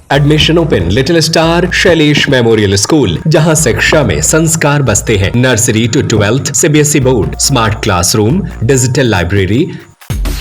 Admission open little star Shailesh memorial school, जहां शिक्षा में संस्कार बसते हैं। Nursery to 12th CBSE board, smart classroom, digital library.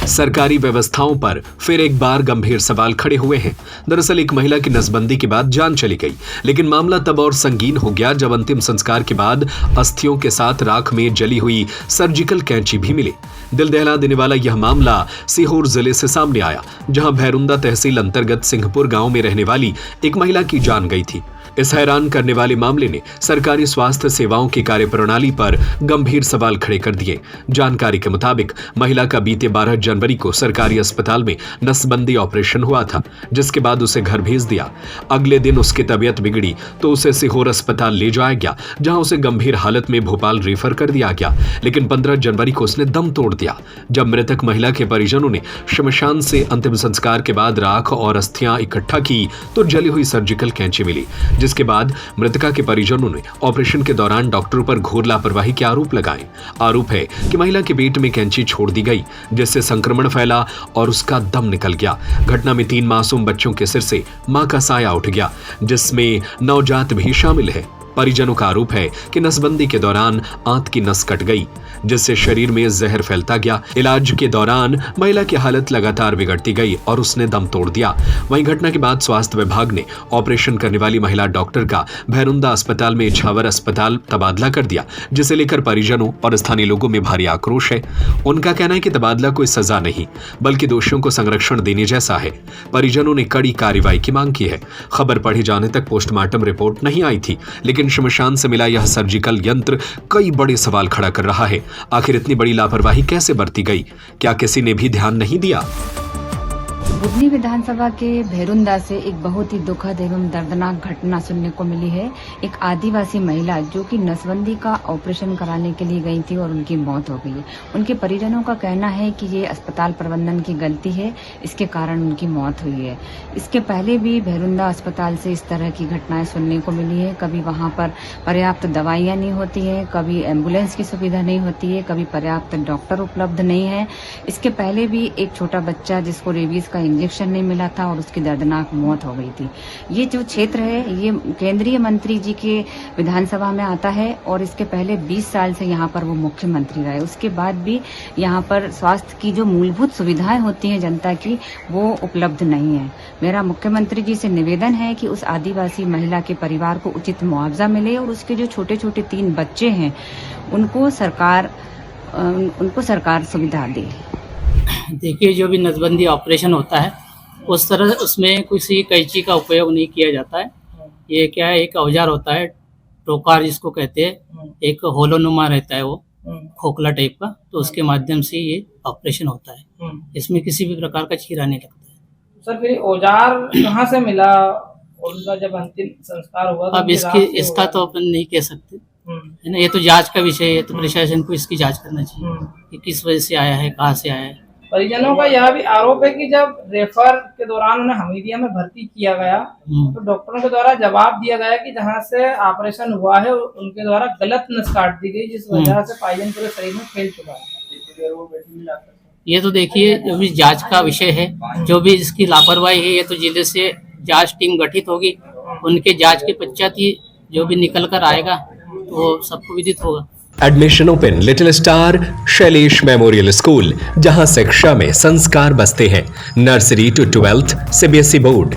सरकारी व्यवस्थाओं पर फिर एक बार गंभीर सवाल खड़े हुए हैं। दरअसल एक महिला की नसबंदी के बाद जान चली गई, लेकिन मामला तब और संगीन हो गया जब अंतिम संस्कार के बाद अस्थियों के साथ राख में जली हुई सर्जिकल कैंची भी मिली। दिल दहला देने वाला यह मामला सीहोर जिले से सामने आया, जहां भैरुंदा तहसील अंतर्गत सिंहपुर गांव में रहने वाली एक महिला की जान गई थी। इस हैरान करने वाले मामले ने सरकारी स्वास्थ्य सेवाओं की कार्यप्रणाली पर गंभीर सवाल खड़े कर दिए। जानकारी के मुताबिक महिला का बीते 12 जनवरी को सरकारी अस्पताल में नसबंदी ऑपरेशन हुआ था, जिसके बाद उसे घर भेज दिया। अगले दिन उसकी तबीयत बिगड़ी तो उसे सीहोर अस्पताल ले जाया गया, जहां उसे गंभीर हालत में भोपाल रेफर कर दिया गया। लेकिन 15 जनवरी को उसने दम तोड़ दिया। जब मृतक महिला के परिजनों ने श्मशान से अंतिम संस्कार के बाद राख और अस्थियां इकट्ठा की तो जली हुई सर्जिकल कैंची मिली, जिसके बाद मृतका के परिजनों ने ऑपरेशन के दौरान डॉक्टरों पर घोर लापरवाही के आरोप लगाए। आरोप है कि महिला के पेट में कैंची छोड़ दी गई, जिससे संक्रमण फैला और उसका दम निकल गया। घटना में 3 मासूम बच्चों के सिर से मां का साया उठ गया, जिसमें नवजात भी शामिल है। परिजनों का आरोप है कि नसबंदी के दौरान आंत की नस कट गई, जिससे शरीर में जहर फैलता गया। इलाज के दौरान महिला की हालत लगातार बिगड़ती गई और उसने दम तोड़ दिया। वहीं घटना के बाद स्वास्थ्य विभाग ने ऑपरेशन करने वाली महिला डॉक्टर का भैरुंदा अस्पताल में इछावर अस्पताल तबादला कर दिया, जिसे लेकर परिजनों और स्थानीय लोगों में भारी आक्रोश है। उनका कहना है कि तबादला कोई सजा नहीं, बल्कि दोषियों को संरक्षण देने जैसा है। परिजनों ने कड़ी कार्रवाई की मांग की है। खबर पढ़े जाने तक पोस्टमार्टम रिपोर्ट नहीं आई थी, लेकिन श्मशान से मिला यह सर्जिकल यंत्र कई बड़े सवाल खड़ा कर रहा है। आखिर इतनी बड़ी लापरवाही कैसे बरती गई? क्या किसी ने भी ध्यान नहीं दिया? बुधनी विधानसभा के भैरुंदा से एक बहुत ही दुखद एवं दर्दनाक घटना सुनने को मिली है। एक आदिवासी महिला जो कि नसबंदी का ऑपरेशन कराने के लिए गई थी और उनकी मौत हो गई है। उनके परिजनों का कहना है कि ये अस्पताल प्रबंधन की गलती है, इसके कारण उनकी मौत हुई है। इसके पहले भी भैरुंदा अस्पताल से इस तरह की घटनाएं सुनने को मिली है। कभी वहां पर पर्याप्त दवाइयां नहीं होती है, कभी एम्बुलेंस की सुविधा नहीं होती है, कभी पर्याप्त डॉक्टर उपलब्ध नहीं है। इसके पहले भी एक छोटा बच्चा जिसको रेबीज का इंजेक्शन नहीं मिला था और उसकी दर्दनाक मौत हो गई थी। ये जो क्षेत्र है ये केंद्रीय मंत्री जी के विधानसभा में आता है और इसके पहले 20 साल से यहाँ पर वो मुख्यमंत्री रहे। उसके बाद भी यहाँ पर स्वास्थ्य की जो मूलभूत सुविधाएं होती हैं जनता की, वो उपलब्ध नहीं है। मेरा मुख्यमंत्री जी से निवेदन है कि उस आदिवासी महिला के परिवार को उचित मुआवजा मिले और उसके जो छोटे छोटे 3 बच्चे हैं उनको सरकार सुविधा दे। देखिए, जो भी नसबंदी ऑपरेशन होता है उस तरह उसमें किसी कैंची का उपयोग नहीं किया जाता है। ये क्या है, एक औजार होता है, टोकार जिसको कहते हैं, एक होलोनुमा रहता है, वो खोखला टाइप का, तो उसके माध्यम से ये ऑपरेशन होता है। इसमें किसी भी प्रकार का चीरा नहीं लगता है। सर, फिर औजार कहाँ से मिला? उनका जब अंतिम संस्कार हुआ अब इसका तो अपन नहीं कह सकते है ना, ये तो जांच का विषय है, तो प्रशासन को इसकी जांच करना चाहिए कि किस वजह से आया है, कहाँ से आया है। परिजनों का यह भी आरोप है कि जब रेफर के दौरान उन्हें हमीदिया में भर्ती किया गया तो डॉक्टरों के द्वारा जवाब दिया गया कि जहां से ऑपरेशन हुआ है उनके द्वारा गलत नस काट दी गई, जिस वजह से पाइजन पूरे शरीर में फैल चुका है। ये तो देखिए, जो भी जांच का विषय है, जो भी इसकी लापरवाही है, ये तो जिले से जांच टीम गठित होगी, उनके जांच के पश्चात ही जो भी निकल कर आएगा तो सबको विदित होगा। Admission open little star Shailesh memorial school, जहां शिक्षा में संस्कार बसते हैं। Nursery to 12th CBSE board,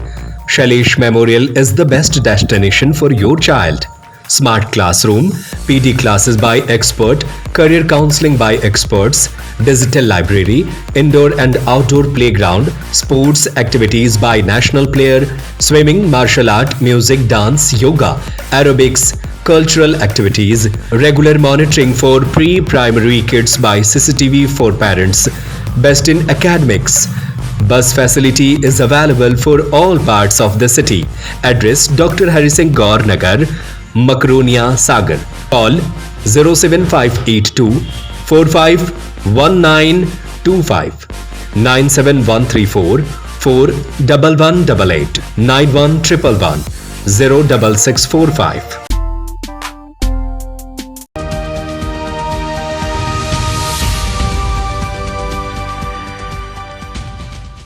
Shailesh memorial is the best destination for your child. Smart classroom, PD classes by expert, career counseling by experts, digital library, indoor and outdoor playground, sports activities by national player, swimming, martial art, music, dance, yoga, aerobics, cultural activities, regular monitoring for pre-primary kids by CCTV for parents, best in academics. Bus facility is available for all parts of the city. Address Dr. Hari Singh Gaur Nagar, Makronia Sagar. Call 07582 451925 97134 41188 91111 06645.